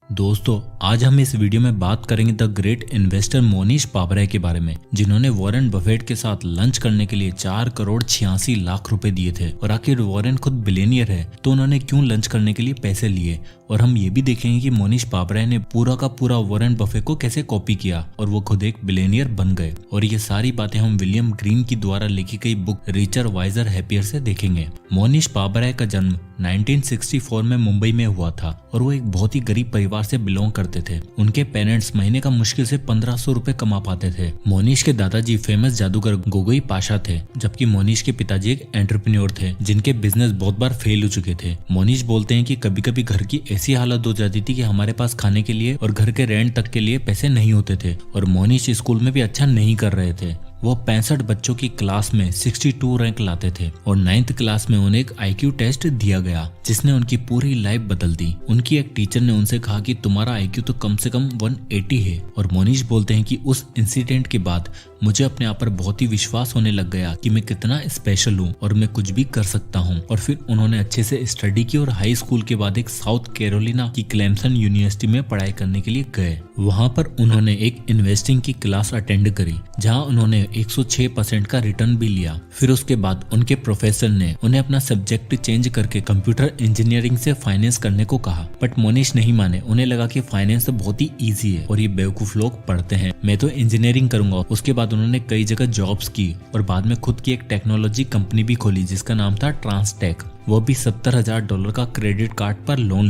दोस्तों, आज हम इस वीडियो में बात करेंगे the great investor Monish Pabrai के बारे में, जिन्होंने वॉरेन बफेट के साथ लंच करने के लिए 4 करोड़ 86 लाख रुपए दिए थे। और आखिर वॉरेन खुद बिलियनियर है तो उन्होंने क्यों लंच करने के लिए पैसे लिए। और हम ये भी देखेंगे कि मोनीश पाबराय ने पूरा का पूरा वॉरेन बफेट को कैसे कॉपी किया और वो खुद एक बिलियनियर बन गए। और ये सारी बातें हम विलियम ग्रीन की द्वारा लिखी गई बुक रिचर वाइजर हैप्पियर से देखेंगे। मोनीश पाबराय का जन्म 1964 में मुंबई में हुआ था और वो एक बहुत ही गरीब परिवार से बिलोंग करते थे। उनके पेरेंट्स महीने का मुश्किल से 1500 रुपए कमा पाते थे। मोनीश के दादाजी फेमस जादूगर गोगोई पाशा थे, जबकि मोनीश के पिताजी एक एंटरप्रेन्योर थे जिनके बिजनेस बहुत बार फेल हो चुके थे। मोनीश बोलते हैं कि कभी कभी घर की ऐसी हालत हो जाती थी कि हमारे पास खाने के लिए और घर के रेंट तक के लिए पैसे नहीं होते थे और मोनीश स्कूल में भी अच्छा नहीं कर रहे थे। वो 65 बच्चों की क्लास में 62 रैंक लाते थे और 9th क्लास में उन्हें एक IQ टेस्ट दिया गया जिसने उनकी पूरी लाइफ बदल दी। उनकी एक टीचर ने उनसे कहा कि तुम्हारा IQ तो कम से कम 180 है। और मोनीश बोलते हैं कि उस इंसिडेंट के बाद मुझे अपने आप पर बहुत ही विश्वास होने लग गया कि मैं कितना स्पेशल हूँ और मैं कुछ भी कर सकता हूँ। और फिर उन्होंने अच्छे से स्टडी की और हाई स्कूल के बाद एक साउथ कैरोलिना की क्लेमसन यूनिवर्सिटी में पढ़ाई करने के लिए गए। वहाँ पर उन्होंने एक इन्वेस्टिंग की क्लास अटेंड करी जहाँ उन्होंने 106% का रिटर्न भी लिया। फिर उसके बाद उनके प्रोफेसर ने उन्हें अपना सब्जेक्ट चेंज करके कंप्यूटर इंजीनियरिंग से फाइनेंस करने को कहा, बट मोनीश नहीं माने। उन्हें लगा कि फाइनेंस तो बहुत ही इजी है और ये बेवकूफ लोग पढ़ते हैं, मैं तो इंजीनियरिंग करूंगा। उसके बाद उन्होंने कई जगह जॉब्स की और बाद में खुद की एक टेक्नोलॉजी कंपनी भी खोली जिसका नाम था ट्रांसटेक। वो भी $70,000 का क्रेडिट कार्ड पर लोन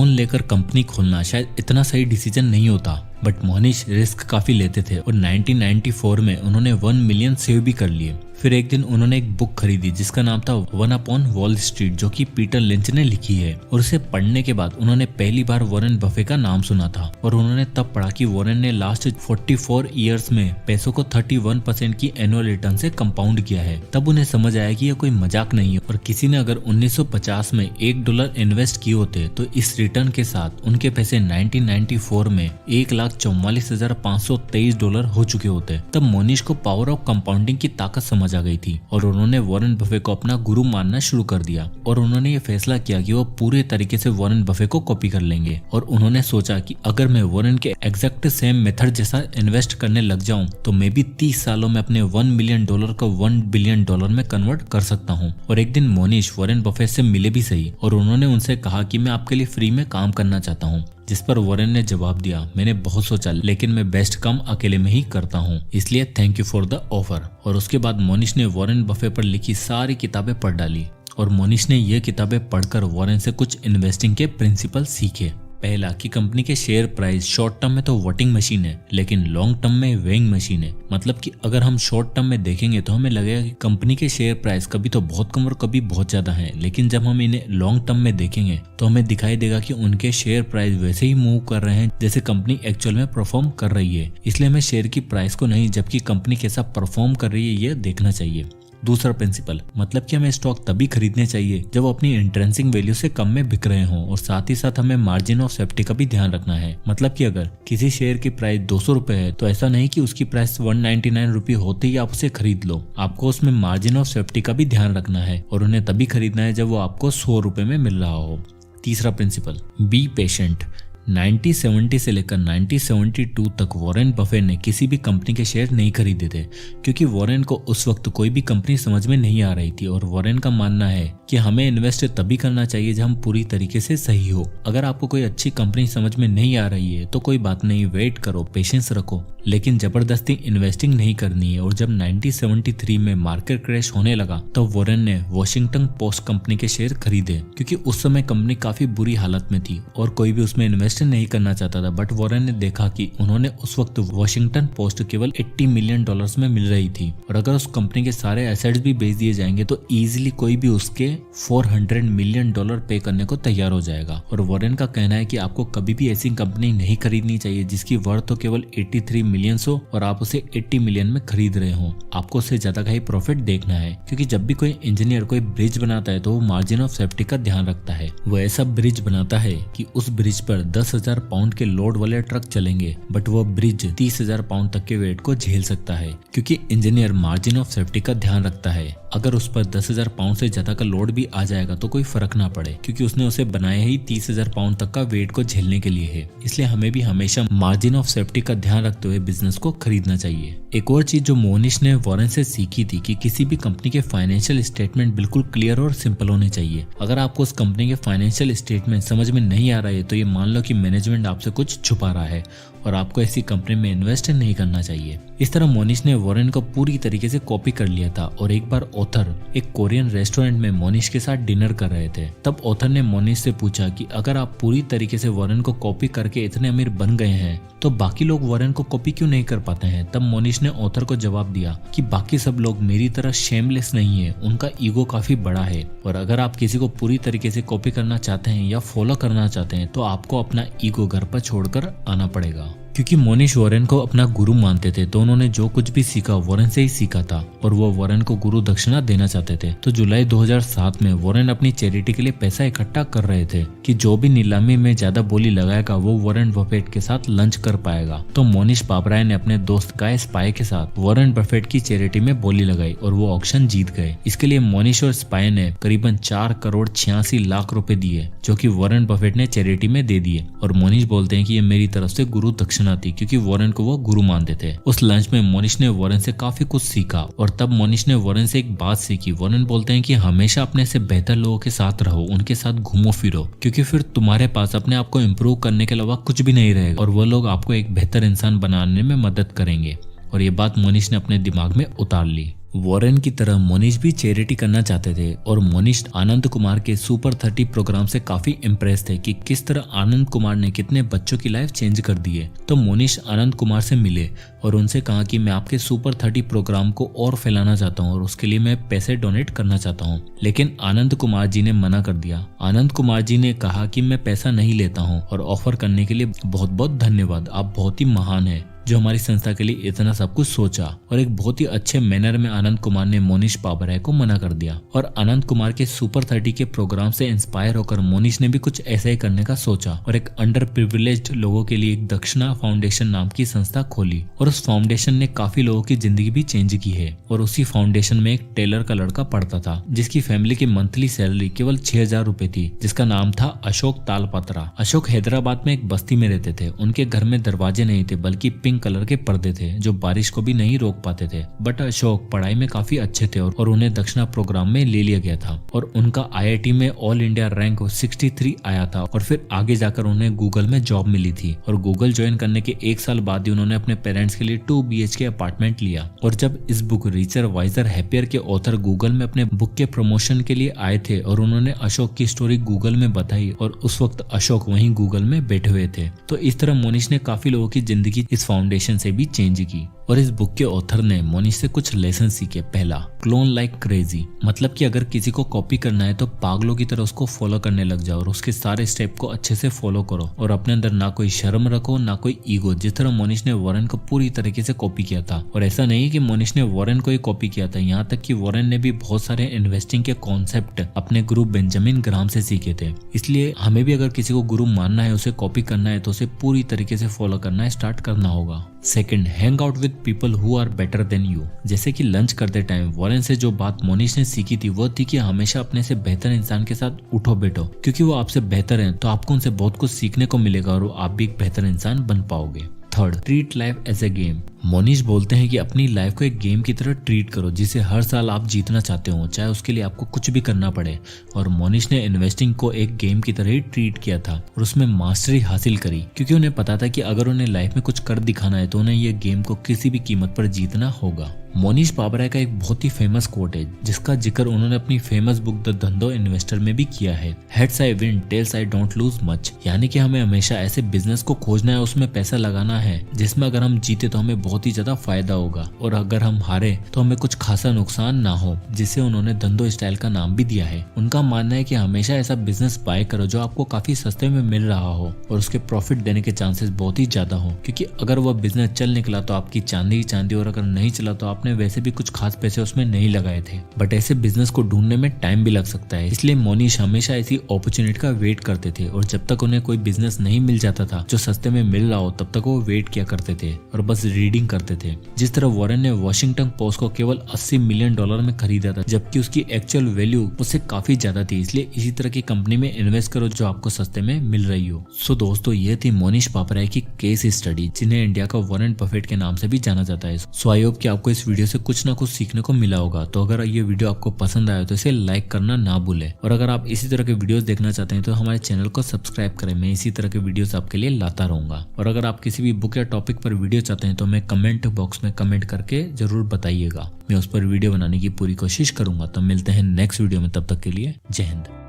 लेकर कंपनी खोलना शायद इतना सही डिसीजन नहीं होता, बट मोनीश रिस्क काफी लेते थे और 1994 में उन्होंने 1 मिलियन सेव भी कर लिए। फिर एक दिन उन्होंने एक बुक खरीदी जिसका नाम था वन अपॉन वॉल स्ट्रीट, जो कि पीटर लिंच ने लिखी है। और उसे पढ़ने के बाद उन्होंने पहली बार वॉरेन बफेट का नाम सुना था और उन्होंने तब पढ़ा कि वॉरेन ने लास्ट 44 ईयर्स में पैसों को 31% की एनुअल रिटर्न से कंपाउंड किया है। तब उन्हें समझ आया कि यह कोई मजाक नहीं है और किसी ने अगर 1950 में $1 इन्वेस्ट किए होते तो इस रिटर्न के साथ उनके पैसे 1994 में $1,44,523 हो चुके होते। तब मोनीश को पावर ऑफ कंपाउंडिंग की ताकत समझ आ गई थी और उन्होंने वॉरेन बफेट को अपना गुरु मानना शुरू कर दिया। और उन्होंने ये फैसला किया कि वो पूरे तरीके से वॉरेन बफेट को कॉपी कर लेंगे। और उन्होंने सोचा कि अगर मैं वॉरेन के एग्जैक्ट सेम मेथड जैसा इन्वेस्ट करने लग जाऊं तो मैं भी 30 सालों में अपने $1 मिलियन को $1 बिलियन में कन्वर्ट कर सकता हूं। और एक दिन मोनीश वॉरेन बफेट से मिले भी सही और उन्होंने उनसे कहा कि मैं आपके लिए फ्री में काम करना चाहता हूं। जिस पर वॉरेन ने जवाब दिया, मैंने बहुत सोचा लेकिन मैं बेस्ट काम अकेले में ही करता हूँ, इसलिए thank you for the offer. और उसके बाद मोनीश ने वॉरेन बफेट पर लिखी सारी किताबें पढ़ डाली और मोनीश ने ये किताबें पढ़कर वॉरेन से कुछ इन्वेस्टिंग के प्रिंसिपल सीखे। पहला कि कंपनी के शेयर प्राइस शॉर्ट टर्म में तो वोटिंग मशीन है लेकिन लॉन्ग टर्म में वेइंग मशीन है। मतलब कि अगर हम शॉर्ट टर्म में देखेंगे तो हमें लगेगा कि कंपनी के शेयर प्राइस कभी तो बहुत कम और कभी बहुत ज्यादा है, लेकिन जब हम इन्हें लॉन्ग टर्म में देखेंगे तो हमें दिखाई देगा कि उनके शेयर प्राइस वैसे ही मूव कर रहे हैं जैसे कंपनी एक्चुअल में परफॉर्म कर रही है। इसलिए हमें शेयर की प्राइस को नहीं जबकि कंपनी कैसा परफॉर्म कर रही है ये देखना चाहिए। दूसरा प्रिंसिपल, मतलब कि हमें स्टॉक तभी खरीदने चाहिए जब वो अपनी इंट्रेंसिक वैल्यू से कम में बिक रहे हों और साथ ही साथ हमें मार्जिन ऑफ सेफ्टी का भी ध्यान रखना है। मतलब कि अगर किसी शेयर की प्राइस 200 रुपए है तो ऐसा नहीं कि उसकी प्राइस 199 रुपए होते ही आप उसे खरीद लो। आपको उसमें मार्जिन ऑफ सेफ्टी का भी ध्यान रखना है और उन्हें तभी खरीदना है जब वो आपको 100 रुपए में मिल रहा हो। तीसरा प्रिंसिपल, बी पेशेंट। 1970 से लेकर 1972 तक वॉरेन बफेट ने किसी भी कंपनी के शेयर नहीं खरीदे थे क्योंकि वॉरेन को उस वक्त कोई भी कंपनी समझ में नहीं आ रही थी। और वॉरेन का मानना है कि हमें इन्वेस्ट तभी करना चाहिए जब हम पूरी तरीके से सही हो। अगर आपको कोई अच्छी कंपनी समझ में नहीं आ रही है तो कोई बात नहीं, वेट करो, पेशेंस रखो, लेकिन जबरदस्ती इन्वेस्टिंग नहीं करनी है। और जब 1973 में मार्केट क्रैश होने लगा तो वॉरेन ने वॉशिंगटन पोस्ट कंपनी के शेयर खरीदे क्योंकि उस समय कंपनी काफी बुरी हालत में थी और कोई भी उसमें इन्वेस्ट नहीं करना चाहता था। बट वॉरेन ने देखा कि उन्होंने उस वक्त वॉशिंगटन पोस्ट केवल $80 मिलियन में मिल रही थी और अगर उस कंपनी के सारे एसेट्स भी बेच दिए जाएंगे तो इजीली कोई भी उसके $400 मिलियन पे करने को तैयार हो जाएगा। और वॉरेन का कहना है कि आपको कभी भी ऐसी कंपनी नहीं खरीदनी चाहिए जिसकी वर्थ तो केवल $83 मिलियंस हो और आप उसे 80 मिलियन में खरीद रहे हो, आपको उससे ज्यादा का ही प्रॉफिट देखना है। क्योंकि जब भी कोई इंजीनियर कोई ब्रिज बनाता है तो वो मार्जिन ऑफ सेफ्टी का ध्यान रखता है। वो ऐसा ब्रिज बनाता है कि उस ब्रिज पर 10,000 पाउंड के लोड वाले ट्रक चलेंगे, बट वो ब्रिज 30,000 पाउंड तक के वेट को झेल सकता है। क्योंकि इंजीनियर मार्जिन ऑफ सेफ्टी का ध्यान रखता है, अगर उस पर 10,000 पाउंड से ज्यादा का लोड भी आ जाएगा तो कोई फर्क ना पड़े, क्योंकि उसने उसे बनाया ही 30,000 पाउंड तक का वेट को झेलने के लिए है। इसलिए हमें भी हमेशा मार्जिन ऑफ सेफ्टी का ध्यान रखते हुए बिजनेस को खरीदना चाहिए। एक और चीज जो मोनिश ने वॉरेन से सीखी थी कि किसी भी कंपनी के फाइनेंशियल स्टेटमेंट बिल्कुल क्लियर और सिंपल होने चाहिए। अगर आपको उस कंपनी के फाइनेंशियल स्टेटमेंट समझ में नहीं आ रहा है तो ये मान लो कि मैनेजमेंट आपसे कुछ छुपा रहा है और आपको ऐसी कंपनी में इन्वेस्ट नहीं करना चाहिए। इस तरह मोनिश ने वॉरेन को पूरी तरीके से कॉपी कर लिया था और एक बार ऑथर एक कोरियन रेस्टोरेंट में मोनिश के साथ डिनर कर रहे थे। तब ऑथर ने मोनिश से पूछा कि अगर आप पूरी तरीके से वॉरेन को कॉपी करके इतने अमीर बन गए हैं तो बाकी लोग वॉरेन को कॉपी क्यों नहीं कर पाते हैं। तब मोनिश ने ऑथर को जवाब दिया कि बाकी सब लोग मेरी तरह शेमलेस नहीं है, उनका ईगो काफी बड़ा है और अगर आप किसी को पूरी तरीके से कॉपी करना चाहते हैं या फॉलो करना चाहते हैं तो आपको अपना ईगो घर पर छोड़कर आना पड़ेगा। क्योंकि मोनिश वॉरेन को अपना गुरु मानते थे तो उन्होंने जो कुछ भी सीखा वॉरेन से ही सीखा था और वो वॉरेन को गुरु दक्षिणा देना चाहते थे। तो जुलाई 2007 में वॉरेन अपनी चैरिटी के लिए पैसा इकट्ठा कर रहे थे कि जो भी नीलामी में ज्यादा बोली लगाएगा वो वॉरेन बफेट के साथ लंच कर पाएगा। तो मोनिश पापराय ने अपने दोस्त गाय स्पाई के साथ वॉरेन बफेट की चैरिटी में बोली लगाई और वो ऑक्शन जीत गए। इसके लिए मोनिश और स्पाई ने करीबन 4,86,00,000 रुपए दिए जो कि वॉरेन बफेट ने चैरिटी में दे दिए। और मोनिश बोलते हैं कि ये मेरी तरफ से गुरु दक्षिणा थी क्योंकि वॉरेन को वो गुरु मानते थे। उस लंच में मोनिश ने वॉरेन से काफी कुछ सीखा और तब मोनिश ने वॉरेन से एक बात सीखी। वॉरेन बोलते हैं कि हमेशा अपने से बेहतर लोगों के साथ रहो, उनके साथ घूमो फिरो, क्योंकि फिर तुम्हारे पास अपने आप को इम्प्रूव करने के अलावा कुछ भी नहीं रहेगा और वो लोग आपको एक बेहतर इंसान बनाने में मदद करेंगे। और ये बात मोनिश ने अपने दिमाग में उतार ली। वॉरेन की तरह मोनिश भी चैरिटी करना चाहते थे और मोनिश आनंद कुमार के सुपर 30 प्रोग्राम से काफी इम्प्रेस थे कि किस तरह आनंद कुमार ने कितने बच्चों की लाइफ चेंज कर दी है। तो मोनिश आनंद कुमार से मिले और उनसे कहा कि मैं आपके सुपर 30 प्रोग्राम को और फैलाना चाहता हूँ और उसके लिए मैं पैसे डोनेट करना चाहता हूँ। लेकिन आनंद कुमार जी ने मना कर दिया। आनंद कुमार जी ने कहा कि मैं पैसा नहीं लेता हूँ और ऑफर करने के लिए बहुत बहुत धन्यवाद, आप बहुत ही महान है जो हमारी संस्था के लिए इतना सब कुछ सोचा। और एक बहुत ही अच्छे मैनर में आनंद कुमार ने मोनिश पापराय को मना कर दिया और आनंद कुमार के सुपर 30 के प्रोग्राम से इंस्पायर होकर मोनिश ने भी कुछ ऐसा ही करने का सोचा और एक अंडर प्रिविलेज्ड लोगों के लिए एक दक्षिणा फाउंडेशन नाम की संस्था खोली और उस फाउंडेशन ने काफी लोगों की जिंदगी भी चेंज की है। और उसी फाउंडेशन में एक टेलर का लड़का पढ़ता था जिसकी फैमिली की मंथली सैलरी केवल 6,000 रुपए थी, जिसका नाम था अशोक तालपत्रा। अशोक हैदराबाद में एक बस्ती में रहते थे। उनके घर में दरवाजे नहीं थे बल्कि पिंक कलर के पर्दे थे जो बारिश को भी नहीं रोक पाते थे। बट अशोक पढ़ाई में काफी अच्छे थे और उन्हें दक्षिणा प्रोग्राम में ले लिया गया था और उनका IIT में ऑल इंडिया रैंक 63 आया था और फिर आगे जाकर उन्हें गूगल में जॉब मिली थी। और गूगल ज्वाइन करने के 1 साल बाद ही उन्होंने अपने पेरेंट्स के लिए 2 BHK अपार्टमेंट लिया। और जब इस बुक रिचर वाइजर हैप्पियर के ऑथर गूगल में अपने बुक के प्रमोशन के लिए आए थे और उन्होंने अशोक की स्टोरी गूगल में बताई और उस वक्त अशोक वहीं गूगल में बैठे हुए थे। तो इस तरह मोनिश ने काफी लोगों की जिंदगी इस फाउंडेशन से भी चेंज की। और इस बुक के ऑथर ने मोनिश से कुछ लेसन सीखे। पहला, क्लोन लाइक क्रेजी, मतलब कि अगर किसी को कॉपी करना है तो पागलों की तरह उसको फॉलो करने लग जाओ और उसके सारे स्टेप को अच्छे से फॉलो करो और अपने अंदर ना कोई शर्म रखो ना कोई ईगो। जिस तरह मोनिश ने वॉरेन को पूरी तरीके से कॉपी किया था। और ऐसा नहीं कि मोनिश ने वॉरेन को ही कॉपी किया था, यहाँ तक कि वॉरेन ने भी बहुत सारे इन्वेस्टिंग के कॉन्सेप्ट अपने गुरु बेंजामिन ग्राहम से सीखे थे। इसलिए हमें भी अगर किसी को गुरु मानना है, उसे कॉपी करना है तो उसे पूरी तरीके से फॉलो करना स्टार्ट करना होगा। Second, hang out with people who are better than you. जैसे कि लंच करते टाइम वॉरेन से जो बात मोनिश ने सीखी थी वो थी कि हमेशा अपने से बेहतर इंसान के साथ उठो बैठो, क्योंकि वो आपसे बेहतर हैं तो आपको उनसे बहुत कुछ सीखने को मिलेगा और आप भी एक बेहतर इंसान बन पाओगे। Third, treat life as a game. Monish बोलते हैं कि अपनी लाइफ को एक गेम की तरह ट्रीट करो जिसे हर साल आप जीतना चाहते हो, चाहे उसके लिए आपको कुछ भी करना पड़े। और मोनिश ने इन्वेस्टिंग को एक गेम की तरह ही ट्रीट किया था और उसमें मास्टरी हासिल करी, क्योंकि उन्हें पता था कि अगर उन्हें लाइफ में कुछ कर दिखाना है तो उन्हें यह गेम को किसी भी कीमत पर जीतना होगा। मोनिश पापराय का एक बहुत ही फेमस कोट है जिसका जिक्र उन्होंने अपनी famous book the Dhandho investor में भी किया है। Heads I win, tails I don't lose much. यानी कि हमें हमेशा ऐसे बिजनेस को खोजना है, उसमें पैसा लगाना है जिसमें अगर हम जीते तो हमें बहुत बहुत ही ज्यादा फायदा होगा और अगर हम हारे तो हमें कुछ खासा नुकसान ना हो, जिसे उन्होंने धंधो स्टाइल का नाम भी दिया है। उनका मानना है कि हमेशा ऐसा बिजनेस बाय करो जो आपको काफी सस्ते में मिल रहा हो और उसके प्रॉफिट देने के चांसेस बहुत ही ज्यादा हो, क्योंकि अगर वह बिजनेस चल निकला तो आपकी चांदी ही चांदी और अगर नहीं चला तो आपने वैसे भी कुछ खास पैसे उसमें नहीं लगाए थे। बट ऐसे बिजनेस को ढूंढने में टाइम भी लग सकता है, इसलिए मोनिश हमेशा ऐसी अपॉर्चुनिटी का वेट करते थे और जब तक उन्हें कोई बिजनेस नहीं मिल जाता था जो सस्ते में मिल रहा हो तब तक वो वेट किया करते थे और बस रीडिंग करते थे। जिस तरह वॉरेन ने वॉशिंगटन पोस्ट को केवल $80 मिलियन में खरीदा था, जबकि उसकी एक्चुअल वैल्यू उससे काफी ज्यादा थी। इसलिए इसी तरह की कंपनी में इन्वेस्ट करो जो आपको सस्ते में मिल रही हो। सो दोस्तों, ये थी मोनिश पापराय की केस स्टडी, जिन्हें इंडिया का वॉरेन बफेट के नाम से भी जाना जाता है। सो आई होप कि आपको इस वीडियो से कुछ ना कुछ सीखने को मिला होगा। तो अगर ये वीडियो आपको पसंद आया तो इसे लाइक करना ना भूलें और अगर आप इसी तरह के वीडियोस देखना चाहते हैं तो हमारे चैनल को सब्सक्राइब करें। मैं इसी तरह के वीडियोस आपके लिए लाता रहूंगा। और अगर आप किसी भी बुक या टॉपिक पर वीडियो चाहते हैं तो हमें कमेंट बॉक्स में कमेंट करके जरूर बताइएगा। मैं उस पर वीडियो बनाने की पूरी कोशिश करूंगा। तो मिलते हैं नेक्स्ट वीडियो में, तब तक के लिए जय हिंद।